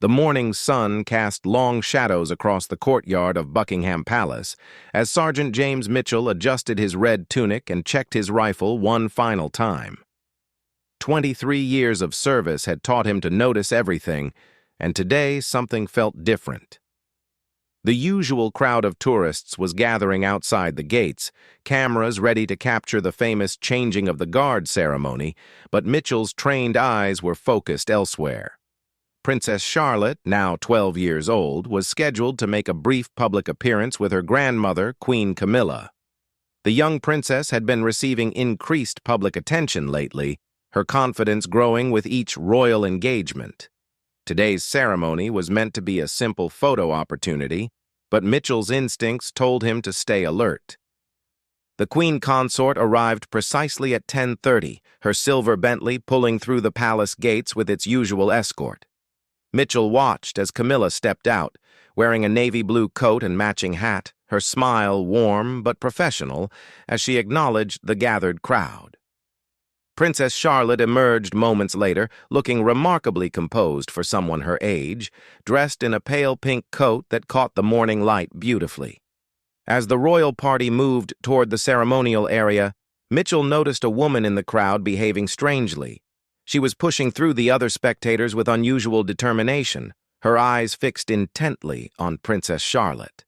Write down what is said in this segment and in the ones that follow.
The morning sun cast long shadows across the courtyard of Buckingham Palace as Sergeant James Mitchell adjusted his red tunic and checked his rifle one final time. 23 years of service had taught him to notice everything, and today something felt different. The usual crowd of tourists was gathering outside the gates, cameras ready to capture the famous changing of the guard ceremony, but Mitchell's trained eyes were focused elsewhere. Princess Charlotte, now 12 years old, was scheduled to make a brief public appearance with her grandmother, Queen Camilla. The young princess had been receiving increased public attention lately, her confidence growing with each royal engagement. Today's ceremony was meant to be a simple photo opportunity, but Mitchell's instincts told him to stay alert. The Queen Consort arrived precisely at 10:30, her silver Bentley pulling through the palace gates with its usual escort. Mitchell watched as Camilla stepped out, wearing a navy blue coat and matching hat, her smile warm but professional as she acknowledged the gathered crowd. Princess Charlotte emerged moments later, looking remarkably composed for someone her age, dressed in a pale pink coat that caught the morning light beautifully. As the royal party moved toward the ceremonial area, Mitchell noticed a woman in the crowd behaving strangely. She was pushing through the other spectators with unusual determination, her eyes fixed intently on Princess Charlotte.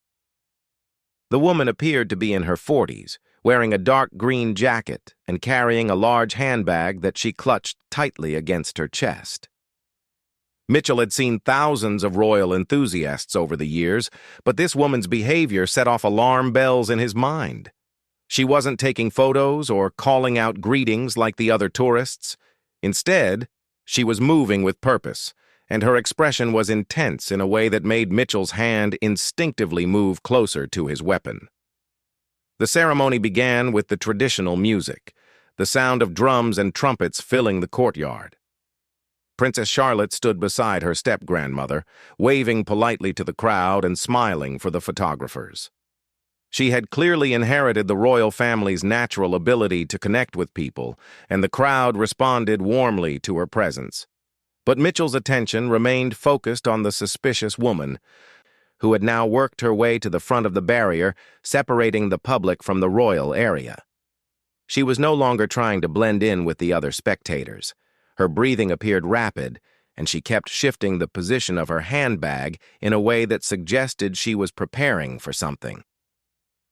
The woman appeared to be in her 40s, wearing a dark green jacket and carrying a large handbag that she clutched tightly against her chest. Mitchell had seen thousands of royal enthusiasts over the years, but this woman's behavior set off alarm bells in his mind. She wasn't taking photos or calling out greetings like the other tourists. Instead, she was moving with purpose, and her expression was intense in a way that made Mitchell's hand instinctively move closer to his weapon. The ceremony began with the traditional music, the sound of drums and trumpets filling the courtyard. Princess Charlotte stood beside her step-grandmother, waving politely to the crowd and smiling for the photographers. She had clearly inherited the royal family's natural ability to connect with people, and the crowd responded warmly to her presence. But Mitchell's attention remained focused on the suspicious woman, who had now worked her way to the front of the barrier, separating the public from the royal area. She was no longer trying to blend in with the other spectators. Her breathing appeared rapid, and she kept shifting the position of her handbag in a way that suggested she was preparing for something.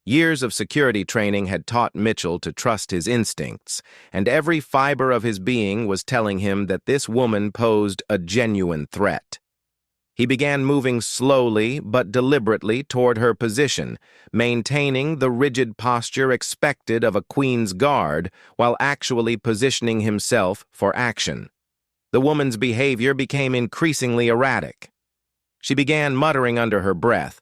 Years of security training had taught Mitchell to trust his instincts, and every fiber of his being was telling him that this woman posed a genuine threat. He began moving slowly but deliberately toward her position, maintaining the rigid posture expected of a Queen's Guard while actually positioning himself for action. The woman's behavior became increasingly erratic. She began muttering under her breath,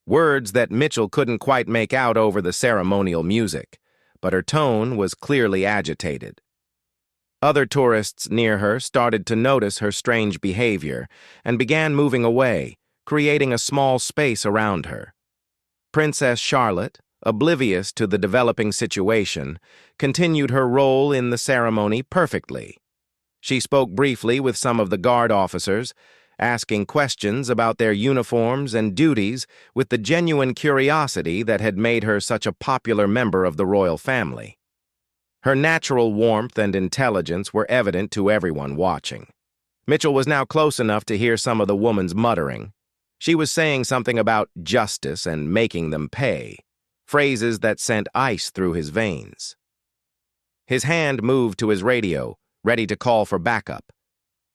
words that Mitchell couldn't quite make out over the ceremonial music, but her tone was clearly agitated. Other tourists near her started to notice her strange behavior and began moving away, creating a small space around her. Princess Charlotte, oblivious to the developing situation, continued her role in the ceremony perfectly. She spoke briefly with some of the guard officers, asking questions about their uniforms and duties with the genuine curiosity that had made her such a popular member of the royal family. Her natural warmth and intelligence were evident to everyone watching. Mitchell was now close enough to hear some of the woman's muttering. She was saying something about justice and making them pay, phrases that sent ice through his veins. His hand moved to his radio, ready to call for backup,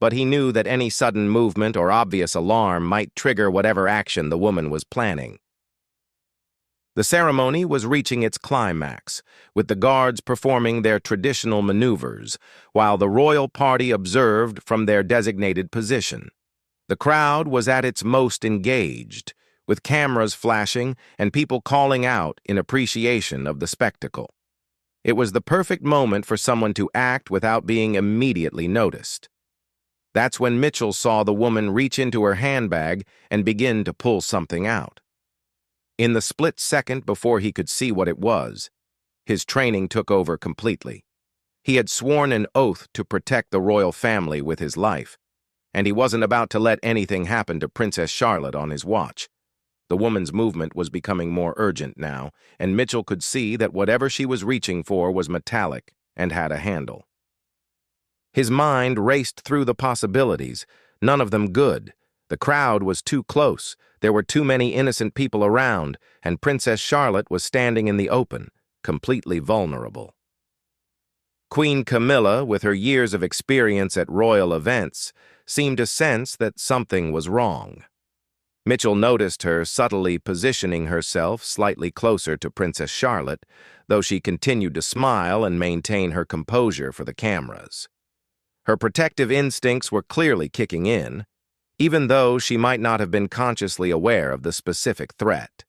but he knew that any sudden movement or obvious alarm might trigger whatever action the woman was planning. The ceremony was reaching its climax, with the guards performing their traditional maneuvers, while the royal party observed from their designated position. The crowd was at its most engaged, with cameras flashing and people calling out in appreciation of the spectacle. It was the perfect moment for someone to act without being immediately noticed. That's when Mitchell saw the woman reach into her handbag and begin to pull something out. In the split second before he could see what it was, his training took over completely. He had sworn an oath to protect the royal family with his life, and he wasn't about to let anything happen to Princess Charlotte on his watch. The woman's movement was becoming more urgent now, and Mitchell could see that whatever she was reaching for was metallic and had a handle. His mind raced through the possibilities, none of them good. The crowd was too close, there were too many innocent people around, and Princess Charlotte was standing in the open, completely vulnerable. Queen Camilla, with her years of experience at royal events, seemed to sense that something was wrong. Mitchell noticed her subtly positioning herself slightly closer to Princess Charlotte, though she continued to smile and maintain her composure for the cameras. Her protective instincts were clearly kicking in, even though she might not have been consciously aware of the specific threat.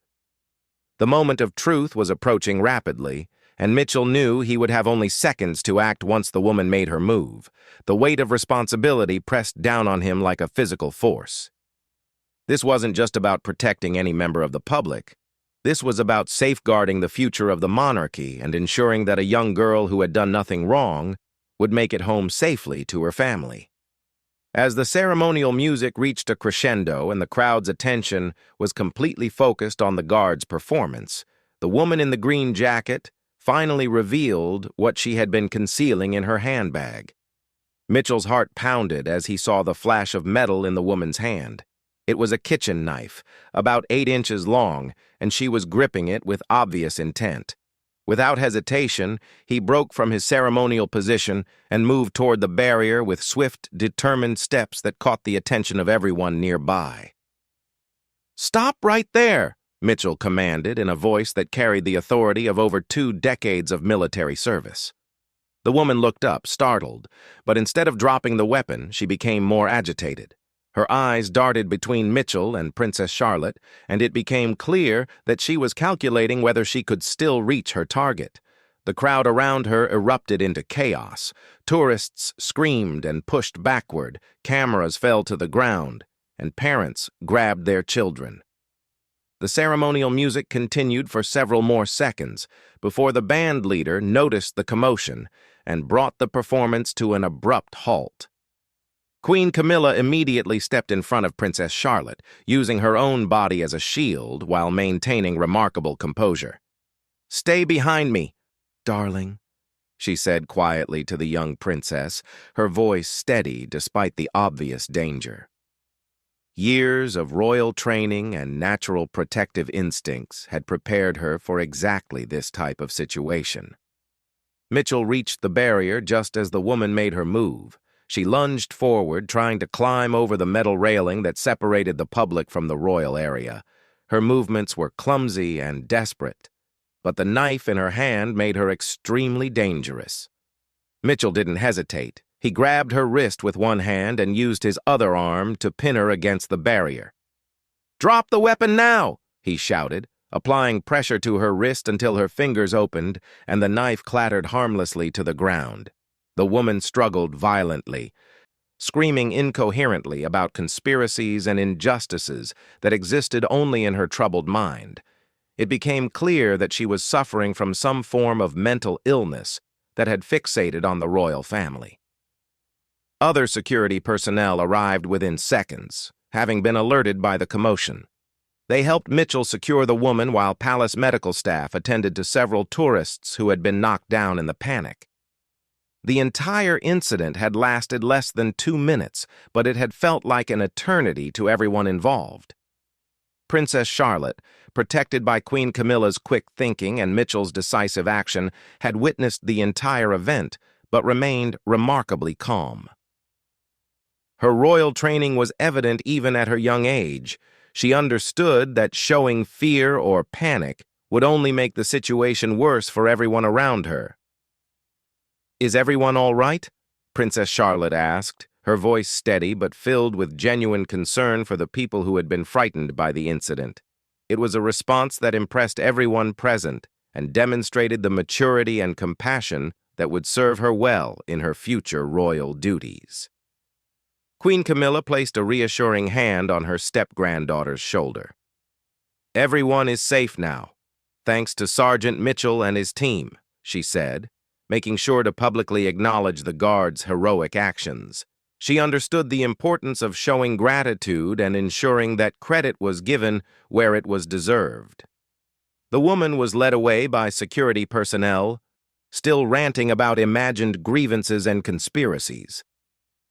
The moment of truth was approaching rapidly, and Mitchell knew he would have only seconds to act once the woman made her move. The weight of responsibility pressed down on him like a physical force. This wasn't just about protecting any member of the public. This was about safeguarding the future of the monarchy and ensuring that a young girl who had done nothing wrong would make it home safely to her family. As the ceremonial music reached a crescendo and the crowd's attention was completely focused on the guard's performance, the woman in the green jacket finally revealed what she had been concealing in her handbag. Mitchell's heart pounded as he saw the flash of metal in the woman's hand. It was a kitchen knife, about 8 inches long, and she was gripping it with obvious intent. Without hesitation, he broke from his ceremonial position and moved toward the barrier with swift, determined steps that caught the attention of everyone nearby. "Stop right there!" Mitchell commanded in a voice that carried the authority of over 2 decades of military service. The woman looked up, startled, but instead of dropping the weapon, she became more agitated. Her eyes darted between Mitchell and Princess Charlotte, and it became clear that she was calculating whether she could still reach her target. The crowd around her erupted into chaos. Tourists screamed and pushed backward, cameras fell to the ground, and parents grabbed their children. The ceremonial music continued for several more seconds before the band leader noticed the commotion and brought the performance to an abrupt halt. Queen Camilla immediately stepped in front of Princess Charlotte, using her own body as a shield while maintaining remarkable composure. "Stay behind me, darling," she said quietly to the young princess, her voice steady despite the obvious danger. Years of royal training and natural protective instincts had prepared her for exactly this type of situation. Mitchell reached the barrier just as the woman made her move. She lunged forward, trying to climb over the metal railing that separated the public from the royal area. Her movements were clumsy and desperate, but the knife in her hand made her extremely dangerous. Mitchell didn't hesitate. He grabbed her wrist with one hand and used his other arm to pin her against the barrier. "Drop the weapon now!" he shouted, applying pressure to her wrist until her fingers opened and the knife clattered harmlessly to the ground. The woman struggled violently, screaming incoherently about conspiracies and injustices that existed only in her troubled mind. It became clear that she was suffering from some form of mental illness that had fixated on the royal family. Other security personnel arrived within seconds, having been alerted by the commotion. They helped Mitchell secure the woman while palace medical staff attended to several tourists who had been knocked down in the panic. The entire incident had lasted less than 2 minutes, but it had felt like an eternity to everyone involved. Princess Charlotte, protected by Queen Camilla's quick thinking and Mitchell's decisive action, had witnessed the entire event, but remained remarkably calm. Her royal training was evident even at her young age. She understood that showing fear or panic would only make the situation worse for everyone around her. "Is everyone all right?" Princess Charlotte asked, her voice steady but filled with genuine concern for the people who had been frightened by the incident. It was a response that impressed everyone present and demonstrated the maturity and compassion that would serve her well in her future royal duties. Queen Camilla placed a reassuring hand on her step-granddaughter's shoulder. "Everyone is safe now, thanks to Sergeant Mitchell and his team," she said, making sure to publicly acknowledge the guard's heroic actions. She understood the importance of showing gratitude and ensuring that credit was given where it was deserved. The woman was led away by security personnel, still ranting about imagined grievances and conspiracies.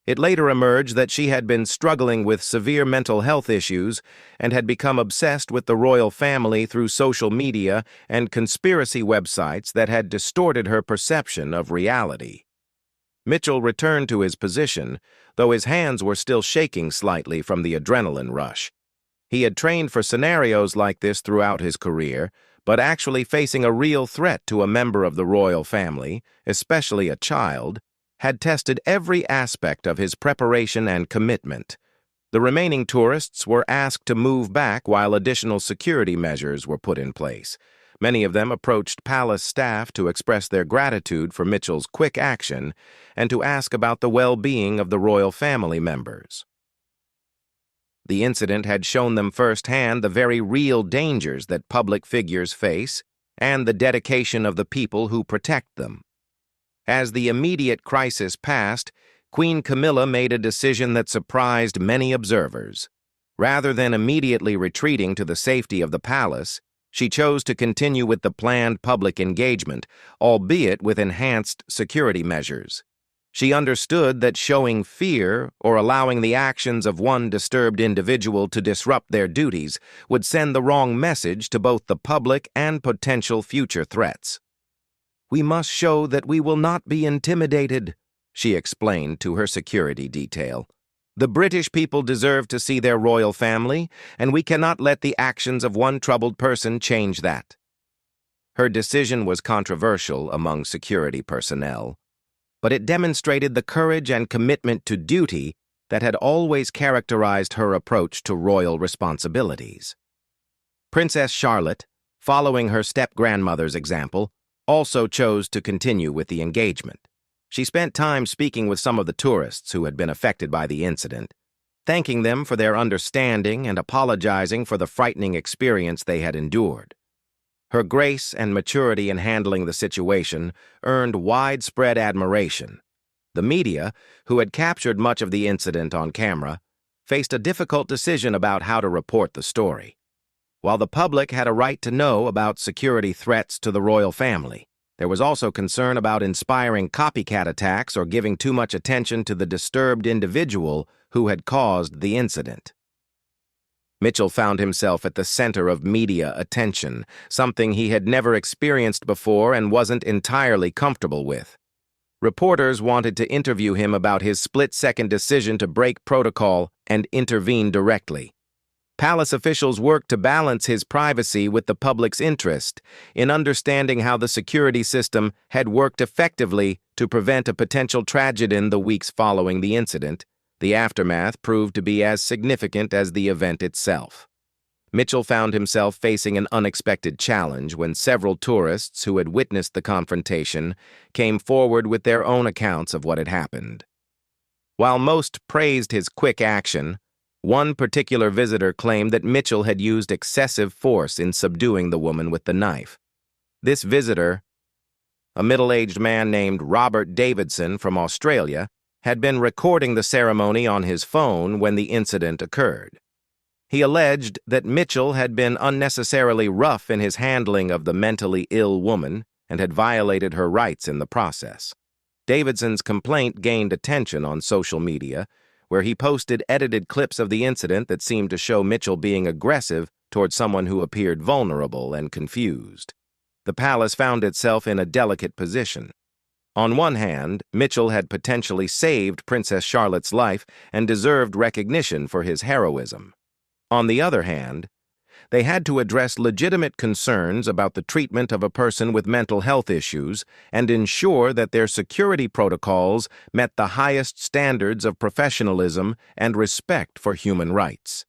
It later emerged that she had been struggling with severe mental health issues and had become obsessed with the royal family through social media and conspiracy websites that had distorted her perception of reality. Mitchell returned to his position, though his hands were still shaking slightly from the adrenaline rush. He had trained for scenarios like this throughout his career, but actually facing a real threat to a member of the royal family, especially a child, had tested every aspect of his preparation and commitment. The remaining tourists were asked to move back while additional security measures were put in place. Many of them approached palace staff to express their gratitude for Mitchell's quick action and to ask about the well-being of the royal family members. The incident had shown them firsthand the very real dangers that public figures face and the dedication of the people who protect them. As the immediate crisis passed, Queen Camilla made a decision that surprised many observers. Rather than immediately retreating to the safety of the palace, she chose to continue with the planned public engagement, albeit with enhanced security measures. She understood that showing fear or allowing the actions of one disturbed individual to disrupt their duties would send the wrong message to both the public and potential future threats. "We must show that we will not be intimidated," she explained to her security detail. "The British people deserve to see their royal family, and we cannot let the actions of one troubled person change that." Her decision was controversial among security personnel, but it demonstrated the courage and commitment to duty that had always characterized her approach to royal responsibilities. Princess Charlotte, following her step-grandmother's example, also chose to continue with the engagement. She spent time speaking with some of the tourists who had been affected by the incident, thanking them for their understanding and apologizing for the frightening experience they had endured. Her grace and maturity in handling the situation earned widespread admiration. The media, who had captured much of the incident on camera, faced a difficult decision about how to report the story. While the public had a right to know about security threats to the royal family, there was also concern about inspiring copycat attacks or giving too much attention to the disturbed individual who had caused the incident. Mitchell found himself at the center of media attention, something he had never experienced before and wasn't entirely comfortable with. Reporters wanted to interview him about his split-second decision to break protocol and intervene directly. Palace officials worked to balance his privacy with the public's interest in understanding how the security system had worked effectively to prevent a potential tragedy in the weeks following the incident. The aftermath proved to be as significant as the event itself. Mitchell found himself facing an unexpected challenge when several tourists who had witnessed the confrontation came forward with their own accounts of what had happened. While most praised his quick action, one particular visitor claimed that Mitchell had used excessive force in subduing the woman with the knife. This visitor, a middle-aged man named Robert Davidson from Australia, had been recording the ceremony on his phone when the incident occurred. He alleged that Mitchell had been unnecessarily rough in his handling of the mentally ill woman and had violated her rights in the process. Davidson's complaint gained attention on social media, where he posted edited clips of the incident that seemed to show Mitchell being aggressive toward someone who appeared vulnerable and confused. The palace found itself in a delicate position. On one hand, Mitchell had potentially saved Princess Charlotte's life and deserved recognition for his heroism. On the other hand, they had to address legitimate concerns about the treatment of a person with mental health issues and ensure that their security protocols met the highest standards of professionalism and respect for human rights.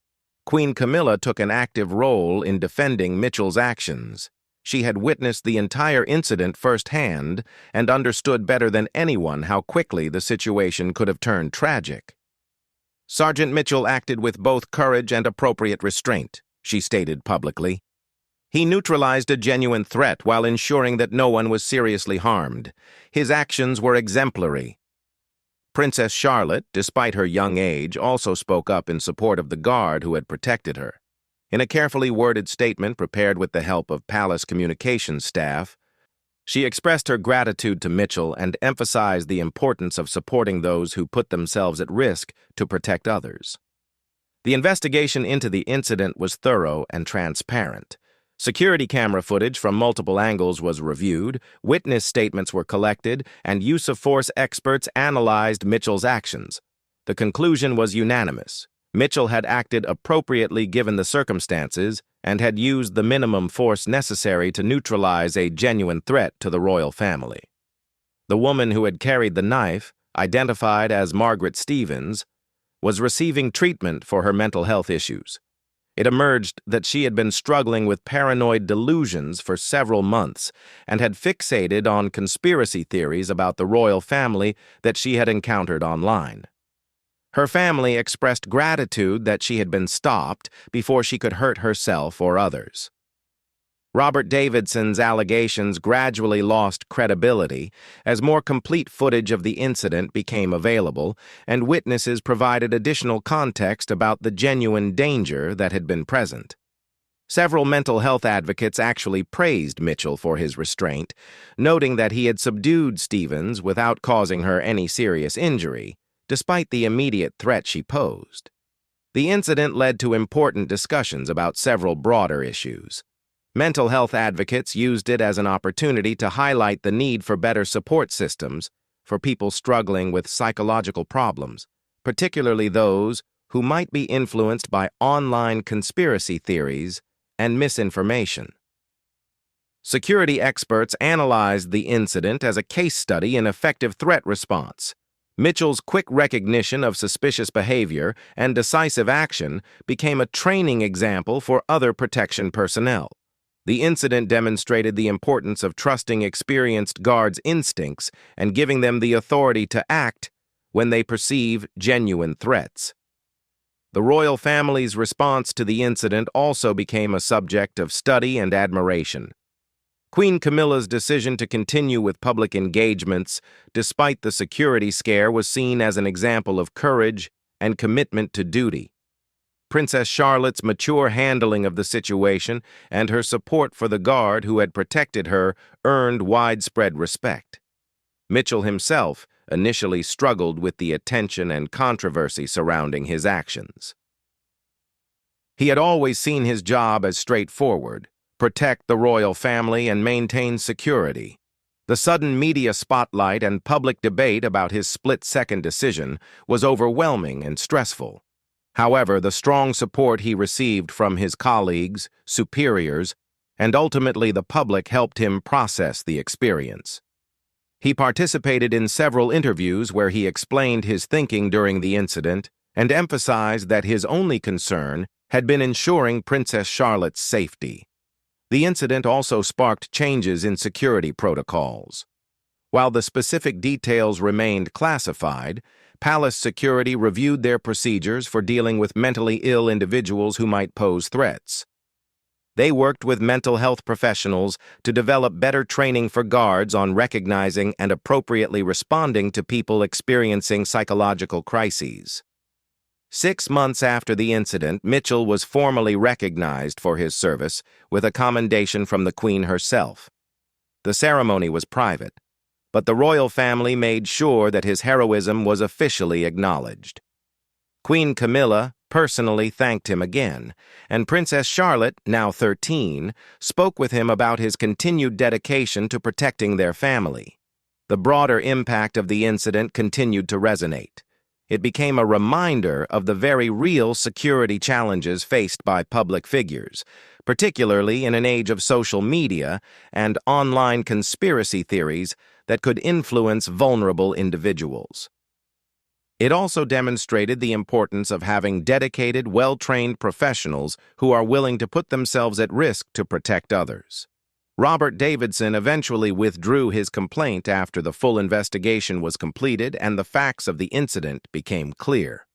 Queen Camilla took an active role in defending Mitchell's actions. She had witnessed the entire incident firsthand and understood better than anyone how quickly the situation could have turned tragic. "Sergeant Mitchell acted with both courage and appropriate restraint," she stated publicly. "He neutralized a genuine threat while ensuring that no one was seriously harmed. His actions were exemplary." Princess Charlotte, despite her young age, also spoke up in support of the guard who had protected her. In a carefully worded statement prepared with the help of palace communications staff, she expressed her gratitude to Mitchell and emphasized the importance of supporting those who put themselves at risk to protect others. The investigation into the incident was thorough and transparent. Security camera footage from multiple angles was reviewed, witness statements were collected, and use-of-force experts analyzed Mitchell's actions. The conclusion was unanimous. Mitchell had acted appropriately given the circumstances and had used the minimum force necessary to neutralize a genuine threat to the royal family. The woman who had carried the knife, identified as Margaret Stevens, was receiving treatment for her mental health issues. It emerged that she had been struggling with paranoid delusions for several months and had fixated on conspiracy theories about the royal family that she had encountered online. Her family expressed gratitude that she had been stopped before she could hurt herself or others. Robert Davidson's allegations gradually lost credibility as more complete footage of the incident became available and witnesses provided additional context about the genuine danger that had been present. Several mental health advocates actually praised Mitchell for his restraint, noting that he had subdued Stevens without causing her any serious injury, despite the immediate threat she posed. The incident led to important discussions about several broader issues. Mental health advocates used it as an opportunity to highlight the need for better support systems for people struggling with psychological problems, particularly those who might be influenced by online conspiracy theories and misinformation. Security experts analyzed the incident as a case study in effective threat response. Mitchell's quick recognition of suspicious behavior and decisive action became a training example for other protection personnel. The incident demonstrated the importance of trusting experienced guards' instincts and giving them the authority to act when they perceive genuine threats. The royal family's response to the incident also became a subject of study and admiration. Queen Camilla's decision to continue with public engagements despite the security scare was seen as an example of courage and commitment to duty. Princess Charlotte's mature handling of the situation and her support for the guard who had protected her earned widespread respect. Mitchell himself initially struggled with the attention and controversy surrounding his actions. He had always seen his job as straightforward: protect the royal family and maintain security. The sudden media spotlight and public debate about his split-second decision was overwhelming and stressful. However, the strong support he received from his colleagues, superiors, and ultimately the public helped him process the experience. He participated in several interviews where he explained his thinking during the incident and emphasized that his only concern had been ensuring Princess Charlotte's safety. The incident also sparked changes in security protocols. While the specific details remained classified, palace security reviewed their procedures for dealing with mentally ill individuals who might pose threats. They worked with mental health professionals to develop better training for guards on recognizing and appropriately responding to people experiencing psychological crises. 6 months after the incident, Mitchell was formally recognized for his service with a commendation from the Queen herself. The ceremony was private, but the royal family made sure that his heroism was officially acknowledged. Queen Camilla personally thanked him again, and Princess Charlotte, now 13, spoke with him about his continued dedication to protecting their family. The broader impact of the incident continued to resonate. It became a reminder of the very real security challenges faced by public figures, particularly in an age of social media and online conspiracy theories that could influence vulnerable individuals. It also demonstrated the importance of having dedicated, well-trained professionals who are willing to put themselves at risk to protect others. Robert Davidson eventually withdrew his complaint after the full investigation was completed and the facts of the incident became clear.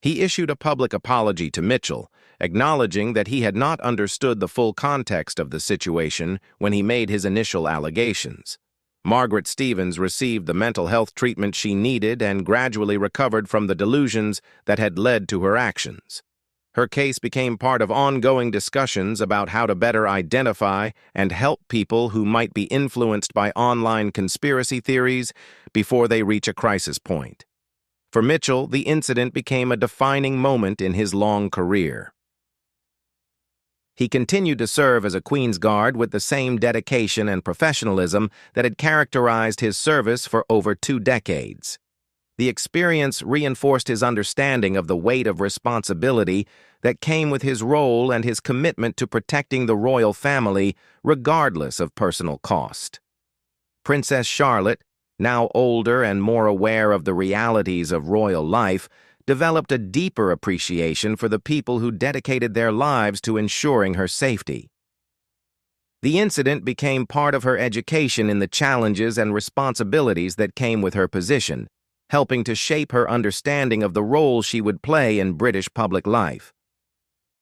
He issued a public apology to Mitchell, acknowledging that he had not understood the full context of the situation when he made his initial allegations. Margaret Stevens received the mental health treatment she needed and gradually recovered from the delusions that had led to her actions. Her case became part of ongoing discussions about how to better identify and help people who might be influenced by online conspiracy theories before they reach a crisis point. For Mitchell, the incident became a defining moment in his long career. He continued to serve as a Queen's Guard with the same dedication and professionalism that had characterized his service for over 2 decades. The experience reinforced his understanding of the weight of responsibility that came with his role and his commitment to protecting the royal family regardless of personal cost. Princess Charlotte, now older and more aware of the realities of royal life, developed a deeper appreciation for the people who dedicated their lives to ensuring her safety. The incident became part of her education in the challenges and responsibilities that came with her position, helping to shape her understanding of the role she would play in British public life.